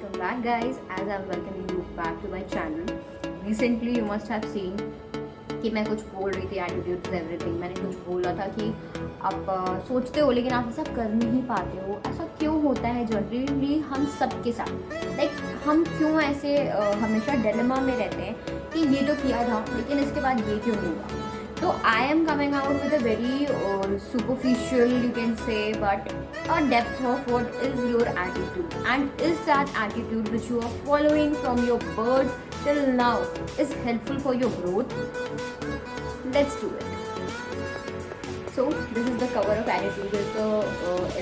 welcome back guys, as I'm welcoming you back to my channel. Recently you must have seen कि मैं कुछ बोल रही थी एटीट्यूड इज एवरीथिंग. मैंने कुछ बोला था कि आप सोचते हो लेकिन आप ऐसा कर नहीं पाते हो. ऐसा क्यों होता है जनरली हम सबके साथ? लाइक हम क्यों ऐसे हमेशा डिलेमा में रहते हैं कि ये तो किया था लेकिन इसके बाद ये क्यों नहीं हुआ. So I am coming out with a very superficial, you can say, but a depth of what is your attitude, and is that attitude which you are following from your birth till now is helpful for your growth? Let's do it. So this is the cover of Attitude is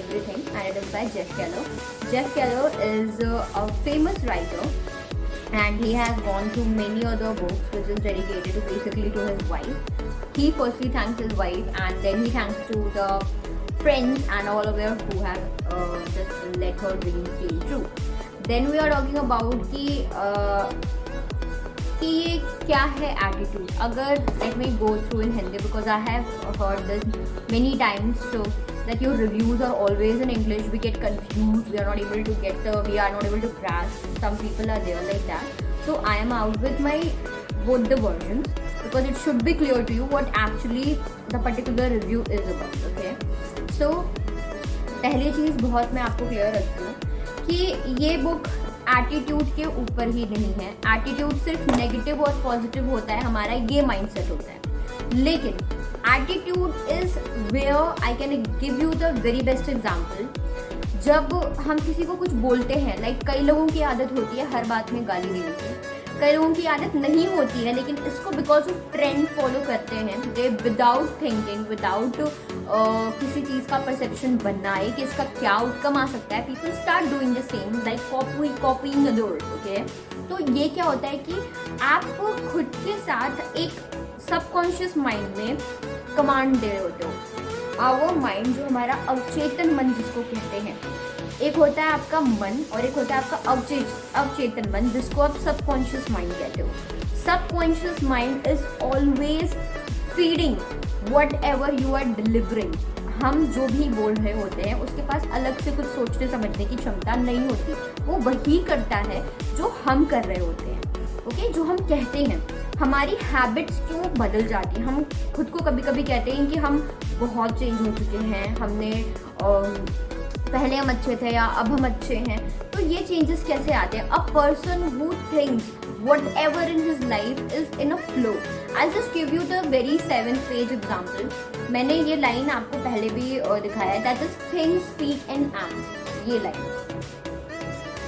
Everything, and it is by Jeff Keller. Jeff Keller is a famous writer, and he has gone through many other books which is dedicated to basically to his wife. He firstly thanks his wife, and then he thanks to the friends and all of them who have just let her dream came true. Then we are talking about कि ये क्या है attitude. अगर let me go through in Hindi because I have heard this many times, so that your reviews are always in English. We get confused. We are not able to grasp. Some people are there like that. So I am out with my both the versions because it should be clear to you what actually the particular review is about. Okay. So पहली चीज़ बहुत मैं आपको clear रखती हूँ कि ये book attitude के ऊपर ही नहीं है. एटीट्यूड सिर्फ नेगेटिव और पॉजिटिव होता है, हमारा ये माइंडसेट होता है. लेकिन attitude is where I can give you the very best example. जब हम किसी को कुछ बोलते हैं, लाइक कई लोगों की आदत होती है हर बात में गाली देने की. कई लोगों की आदत नहीं होती है लेकिन इसको बिकॉज ऑफ ट्रेंड फॉलो करते हैं. दे विदाउट थिंकिंग, विदाउट किसी चीज़ का परसेप्शन बनाए कि इसका क्या आउटकम आ सकता है, people start doing the same, like copying others. Okay, तो ये क्या होता है कि आप खुद के साथ एक सबकॉन्शियस माइंड में कमांड दे रहे होते हो. आवर माइंड, जो हमारा अवचेतन मन जिसको कहते हैं, एक होता है आपका मन और एक होता है आपका अवचेतन मन जिसको आप सबकॉन्शियस माइंड कहते हो. Subconscious mind is always feeding whatever you are delivering. हम जो भी बोल रहे होते हैं उसके पास अलग से कुछ सोचने समझने की क्षमता नहीं होती. वो वही करता है जो हम कर रहे होते हैं. ओके, जो हम कहते हैं. हमारी हैबिट्स क्यों बदल जाती हैं. हम खुद को कभी कभी कहते हैं कि हम बहुत चेंज हो चुके हैं, हमने पहले हम अच्छे थे या अब हम अच्छे हैं. तो ये चेंजेस कैसे आते हैं? A person who thinks whatever in his life is in a flow. I'll just give you the very 7th page example. मैंने ये लाइन आपको पहले भी दिखाया है. That is think, speak and act. ये line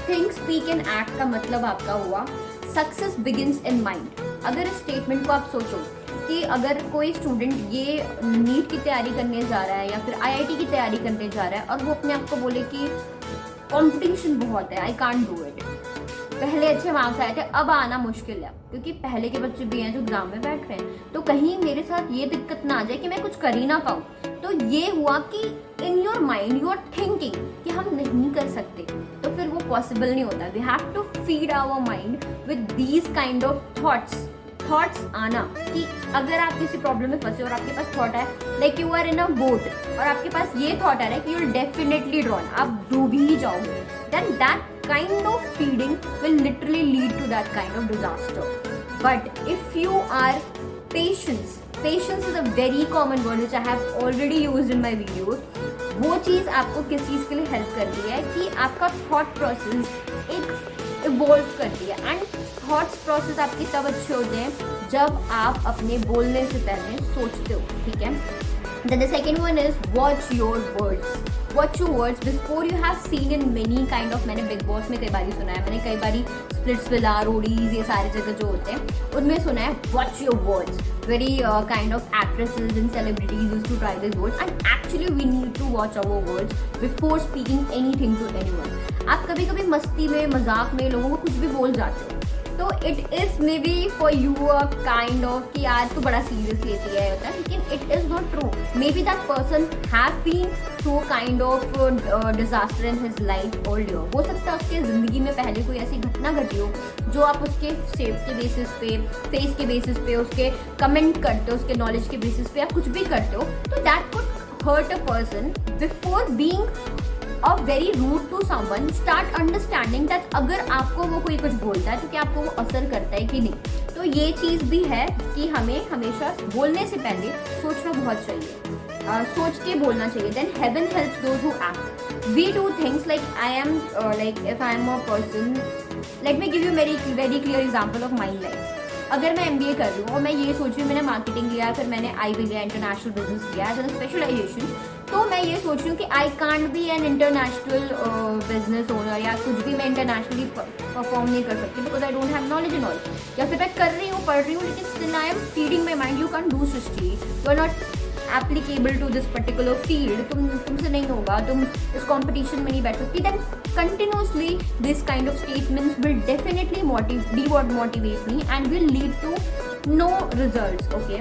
think, speak and act का मतलब आपका हुआ सक्सेस बिगिंस इन माइंड. अगर इस स्टेटमेंट को आप सोचो कि अगर कोई स्टूडेंट ये नीट की तैयारी करने जा रहा है या फिर IIT की तैयारी करने जा रहा है और वो अपने आप को बोले कि कंपटीशन बहुत है, आई कांट डू इट. पहले अच्छे मार्क्स आए थे, अब आना मुश्किल है क्योंकि पहले के बच्चे भी हैं जो एग्जाम में बैठ रहे हैं. तो कहीं मेरे साथ ये दिक्कत ना आ जाए कि मैं कुछ कर ही ना पाऊँ. तो ये हुआ कि in your mind you are thinking कि हम नहीं कर सकते, तो फिर वो पॉसिबल नहीं होता. We have to feed our mind with these kind of thoughts आना कि अगर आप किसी प्रॉब्लम में फंसे और आपके पास थॉट है like you are in a boat और आपके पास ये थॉट आ रहा है कि यू विल डेफिनेटली ड्रॉन, आप डूब ही जाओगे, then that kind of feeding will literally lead to that kind of disaster. But if you are patience is a very common word which I have already used in my videos. वो चीज़ आपको किस चीज़ के लिए help करती है कि आपका thought process एक इवॉल्व करती है. एंड थॉट्स प्रोसेस आपके तब अच्छे होते हैं जब आप अपने बोलने से पहले सोचते हो. ठीक है. Then the second one is watch your words. Watch your words before you have seen in many kind of. मैंने बिग बॉस में कई बारी सुना है, मैंने कई बारी स्प्लिट्स विला, रोडीज, ये सारे जगह जो होते हैं उनमें सुना है watch your words. Very kind of actresses and celebrities used to try these words, and actually we need to watch our words before speaking anything to anyone. आप कभी कभी मस्ती में, मजाक में लोगों को कुछ भी बोल जाते हो, तो it is may be for you a kind of कि यार तो बड़ा सीरियस लेती है होता है, लेकिन it is not true. Maybe that person have been through kind of disaster in his life already. हो सकता है उसके ज़िंदगी में पहले कोई ऐसी घटना घटी हो जो आप उसके शेप के बेसिस पे, फेस के बेसिस पे, उसके कमेंट करते हो, उसके नॉलेज के बेसिस पे आप कुछ भी करते हो, तो that could hurt a person before being और very rude to someone, start understanding that अगर आपको वो कोई कुछ बोलता है तो क्या आपको वो असर करता है कि नहीं। तो ये चीज़ भी है कि हमें हमेशा बोलने से पहले सोचना बहुत चाहिए, सोच के बोलना चाहिए। Then heaven helps those who act. We do things like I am like if I am a person, let me give you very clear example of my life. अगर मैं MBA कर रही हूँ और मैं ये सोच रही हूँ, मैंने मार्केटिंग लिया, फिर मैंने IB लिया, इंटरनेशनल बिजनेस लिया एज एन स्पेशलाइजेशन, तो मैं ये सोच रही हूँ कि I can't be an international business owner, या कुछ भी मैं इंटरनेशनली परफॉर्म नहीं कर सकती because I don't have knowledge in all. या फिर मैं कर रही हूँ, पढ़ रही हूँ, लेकिन still I am feeding my mind, you can do Srishti, you are not applicable to this particular field, तुमसे नहीं होगा, तुम इस कॉम्पिटिशन में नहीं बैठ सकती। Then continuously this kind of statements will definitely demotivate me and will lead to no results, okay?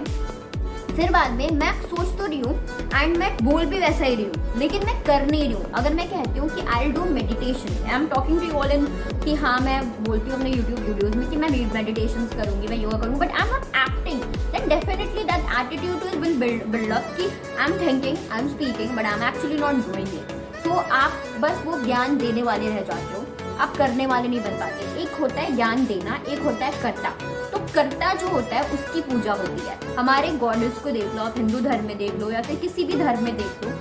फिर बाद में मैं सोच तो रही हूँ एंड मैं बोल भी वैसा ही रही हूँ, लेकिन मैं कर नहीं रही हूँ। अगर मैं कहती हूँ कि I do meditation, I am talking to you all in कि हाँ मैं बोलती हूँ अपने यूट्यूब वीडियोज़ में कि मैं मेडिटेशन करूँगी, मैं योगा करूँगी, but I am not acting, then definitely that attitude will build up कि I am thinking, I am speaking, but I am actually not doing it. तो आप बस वो ज्ञान देने वाले रह जाते हो, आप करने वाले नहीं बन पाते। एक होता है ज्ञान देना, एक होता है कर्ता। तो कर्ता जो होता है उसकी पूजा होती है। हमारे गॉडेस को देख लो, आप हिंदू धर्म में देख लो या फिर किसी भी धर्म में देख लो,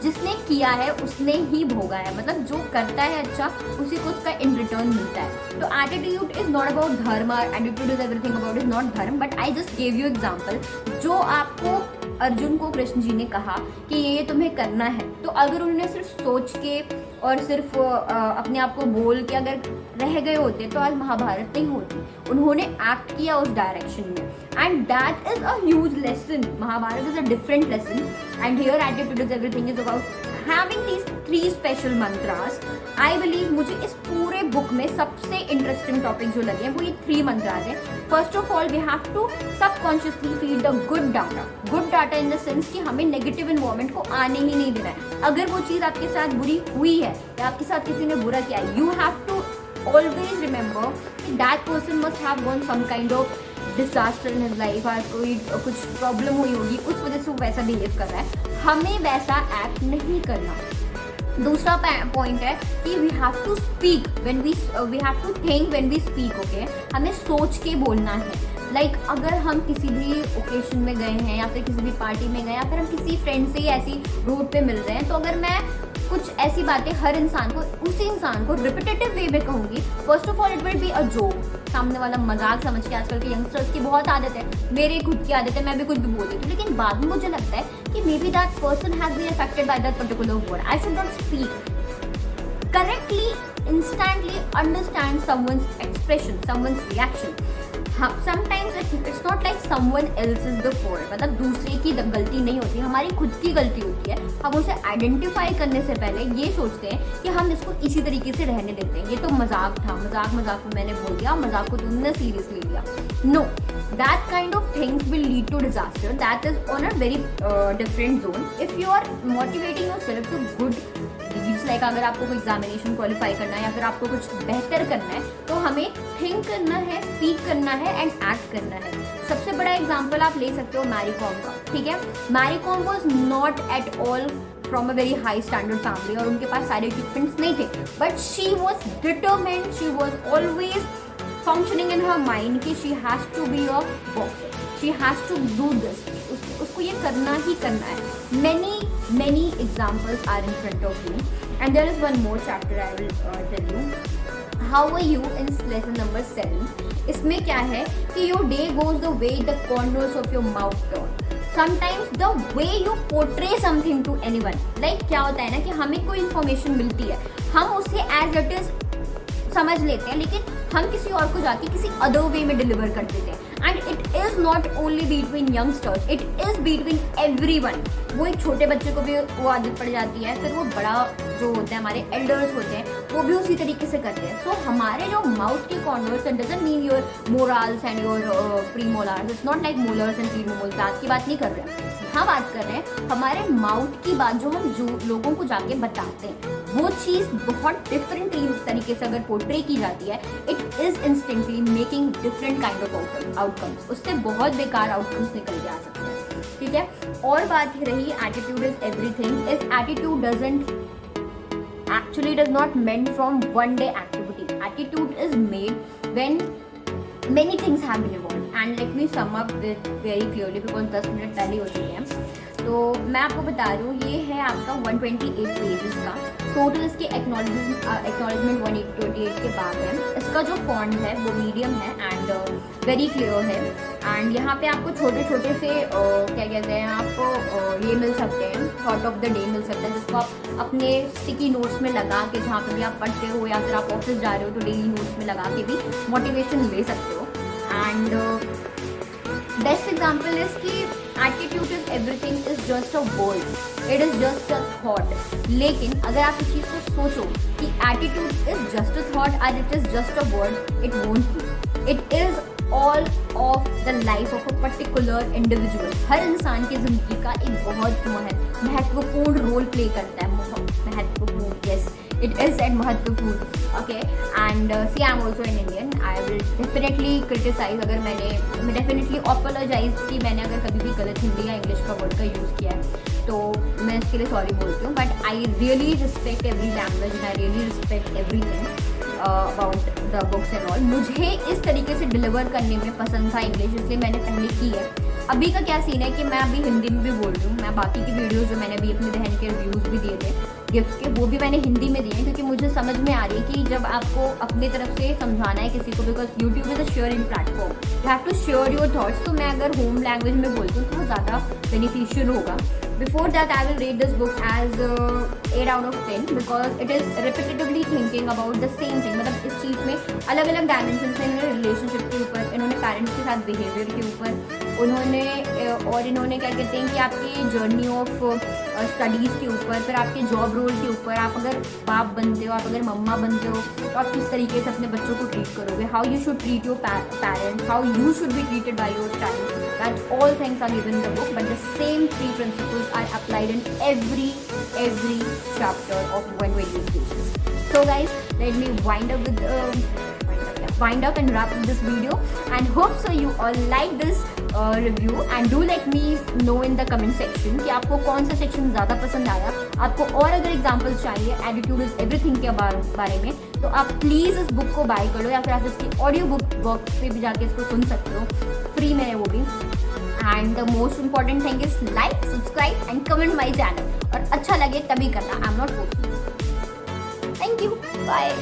जिसने किया है उसने ही भोगा है। मतलब जो करता है अच्छा, उसी को उसका इन रिटर्न मिलता है। तो attitude is not about dharma, attitude is everything about is not dharma, but I just gave you example. जो आपको अर्जुन को कृष्ण जी ने कहा कि ये तुम्हें करना है, तो अगर उन्होंने सिर्फ सोच के और सिर्फ अपने आप को बोल के अगर रह गए होते तो आज महाभारत नहीं होती। उन्होंने एक्ट किया उस डायरेक्शन में, and that is a huge lesson. Mahabharat is a different lesson and here attitude is everything is about having these 3 special mantras. I believe मुझे इस पूरे बुक में सबसे इंटरेस्टिंग टॉपिक जो लगे हैं वो ये 3 मंत्रास हैं। First of all we have to subconsciously feed the good data in the sense कि हमें नेगेटिव इन्वायरमेंट को आने ही नहीं देना है। अगर वो चीज़ आपके साथ बुरी हुई है या आपके साथ किसी ने बुरा किया है, you have to always remember that person must have gone some kind of disaster in his life, और कोई कुछ प्रॉब्लम हुई होगी, उस वजह से वो वैसा बिहेव कर रहा है। हमें वैसा एक्ट नहीं करना। दूसरा पॉइंट है कि we have to speak when we have to think when we speak, okay? हमें सोच के बोलना है। लाइक अगर हम किसी भी ओकेशन में गए हैं या फिर किसी भी पार्टी में गए या फिर हम किसी फ्रेंड से ही ऐसी रोड पे मिल रहे हैं, तो अगर मैं कुछ ऐसी बातें हर इंसान को, उसी इंसान को रिपीटेटिव वे में कहूँगी, first of all it will be a joke, सामने वाला मजाक समझ के। आजकल के यंगस्टर्स की बहुत आदत है, मेरे खुद की आदत है, मैं भी कुछ भी बोल देती हूँ, लेकिन बाद में मुझे लगता है कि maybe that person has been affected by that particular word. I should not speak correctly, instantly understand someone's expression, someone's reaction. Sometimes it's not like someone else is the fault, मतलब दूसरे की गलती नहीं होती, हमारी खुद की गलती होती है। हम उसे आइडेंटिफाई करने से पहले ये सोचते हैं कि हम इसको इसी तरीके से रहने देते हैं, ये तो मजाक था, मजाक में मैंने बोल दिया, मजाक को तुमने सीरियसली लिया। No, that kind of things will lead to disaster. That is on a very different zone. If you are motivating yourself to good deeds, like अगर आपको कोई एग्जामिनेशन क्वालिफाई करना है या फिर आपको कुछ बेहतर करना है, तो हमें थिंक करना है, स्पीक करना है एंड एक्ट करना है। सबसे बड़ा एग्जाम्पल आप ले सकते हो मैरी कॉम का, ठीक है? Mary Kom was not at all from a very high standard family और उनके पास सारे इक्विपमेंट्स नहीं थे, but she was determined, she was always functioning in her mind कि she has to be a boxer, she has to do this, उसको ये करना ही करना है। Many examples are in front of you, and there is one more chapter I will tell you. How are you in lesson number 7? इसमें क्या है कि your day goes the way the corners of your mouth turn. Sometimes the way you portray something to anyone, like क्या होता है ना कि हमें कोई information मिलती है, हम उसे as it is समझ लेते हैं, लेकिन हम किसी और को जाके किसी अदर वे में डिलीवर कर देते हैं। And it is not only between youngsters, it is between everyone. वो एक छोटे बच्चे को भी वो आदत पड़ जाती है, फिर वो बड़ा जो होता है, हमारे एल्डर्स होते हैं, वो भी उसी तरीके से करते हैं। सो हमारे जो माउथ के corners doesn't mean your molars and your premolars, it's not like molars and premolars, दांत की बात नहीं कर रहे हैं। यहाँ बात कर रहे हैं हमारे माउथ की बात, जो हम जो लोगों को जाके बताते हैं, वो चीज़ बहुत डिफरेंट तरीके से अगर पोर्ट्रे की जाती है, it is instantly making different kind of outcomes. उससे बहुत बेकार आउटकम्स निकल के आ सकते हैं, ठीक है? और बात रही attitude is everything, if attitude doesn't Actually, it is not meant from one day activity. Attitude is made when many things have been evolved. And let me sum up it very clearly because 10 minute पहले हो चुके हैं. तो मैं आपको बता रही हूँ, ये है आपका 128 पेजेस का. टोटल इसके एक्नॉलेजमेंट 128 के बाद है. इसका जो फॉन्ट है वो मीडियम है एंड वेरी क्लियर है. एंड यहाँ पे आपको छोटे छोटे से क्या कहते हैं, आपको ये मिल सकते हैं, thought of the day meal सकता है, जिसको आप अपने स्टिकी नोट्स में लगा के, जहाँ पे भी आप पढ़ते हो या फिर आप ऑफिस जा रहे हो तो डेली नोट्स में लगा के भी मोटिवेशन ले सकते हो. एंड बेस्ट एग्जाम्पल इज कि attitude is everything is just a word, it is just a thought. लेकिन अगर आप इस चीज़ को सोचो कि attitude is just a thought और it is just a word, it won't be. It is all of the life of a particular individual. हर इंसान की जिंदगी का एक बहुत महत्वपूर्ण रोल प्ले करता है. महत्वपूर्ण, यस it is and महत्वपूर्ण. Okay, and see I am also in Indian. I will definitely criticise अगर मैं डेफिनेटली अपोलोजाइज कि मैंने अगर कभी भी गलत हिंदी या इंग्लिश का वर्ड का यूज़ किया है तो मैं इसके लिए सॉरी बोलती हूँ. But I really respect every language and I really respect everything about the books and all. मुझे इस तरीके से डिलीवर करने में पसंद था इंग्लिश, इसलिए मैंने पहले की है. अभी का क्या सीन है कि मैं अभी हिंदी में भी बोल रही हूँ. मैं बाकी की वीडियोज़ जो मैंने अभी अपनी बहन के रिव्यूज़ भी दिए थे गिफ्ट के, वो भी मैंने हिंदी में दिए हैं क्योंकि मुझे समझ में आ रही है कि जब आपको अपनी तरफ से समझाना है किसी को, because YouTube is a sharing platform, you have to share your thoughts. तो मैं अगर होम लैंग्वेज में बोलती हूँ तो वो ज़्यादा बेनिफिशियल होगा. Before that, I will rate this book as 8 out of 10 because it is repetitively thinking about the same thing. मतलब इस चीज़ में अलग अलग डायमेंशन हैं. इन्होंने रिलेशनशिप के ऊपर, इन्होंने पेरेंट्स के साथ बिहेवियर के ऊपर, इन्होंने क्या कहते हैं कि आपकी जर्नी ऑफ स्टडीज़ के ऊपर, फिर आपके जॉब रोल के ऊपर, आप अगर बाप बनते हो, आप अगर मम्मा बनते हो तो आप किस तरीके से अपने बच्चों को ट्रीट करोगे, how you should treat your parents, how you should be treated by your child. That all things are given in the book, but the same 3 principles are applied in every chapter of 128 pages. So guys, let me wind up and wrap up this video, and hope so you all like this review, and do let me know in the comment section कि आपको कौन सा section ज़्यादा पसंद आया. आपको और अगर एग्जाम्पल्स चाहिए एटीट्यूड इज एवरीथिंग के बारे में तो आप प्लीज़ इस बुक को बाय कर लो, या फिर आप इसकी ऑडियो बुक बॉक्स पे भी जाके इसको सुन सकते हो, फ्री में है वो भी. And the most important thing is like, subscribe and comment my channel. और अच्छा लगे तभी करना, I am not forcing. Thank you, bye.